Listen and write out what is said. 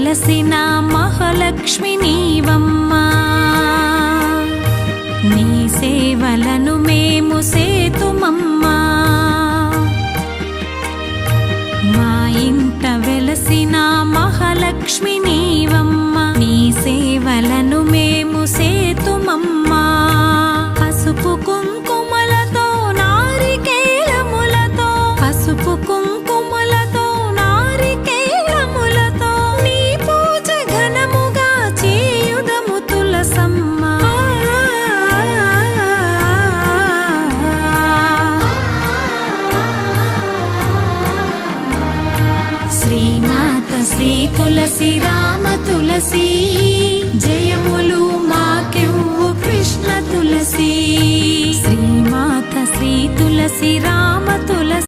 వెలసిన మహాలక్ష్మి నీవమ్మా, నీ సేవలను మేము సేతుమమ్మా. మా ఇంట వెలసిన మహాలక్ష్మి నీవమ్మా, నీ సేవలను మేము సేతుమమ్మా. పసుపు కుంకుమలతో నారికేలములతో, పసుపు కుంకుమలతో నారికేలములతో నీ పూజ ఘనముగా చేయుదము తులసమ్మా. శ్రీమాత శ్రీ తులసి రామ తులసి, జయములు మాకెవ్వు కృష్ణ తులసి. శ్రీమాత శ్రీ తులసి రామ తులసి.